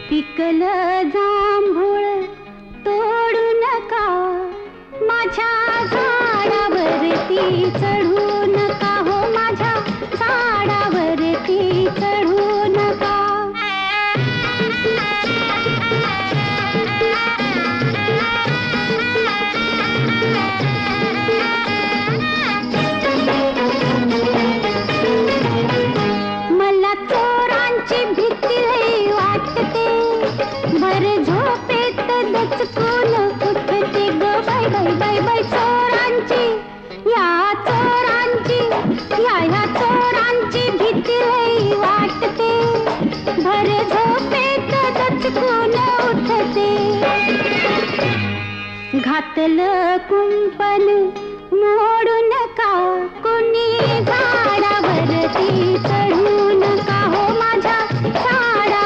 पिकलं जांभूळ तोडू नका, माझ्या झाडावरती चढू नका, हो माझ्या झाडावरती चढू नका. मला चोरांची भीती लई वाटते, भर झोपेत दचकून उठते ग बाय बाय बाय बाय. चोरांची या चोरांची भीती लई वाटते, भर झोपेत दचकून उठते. घातलं कुंपण मोडू नका, कोणी झाडावरती चढू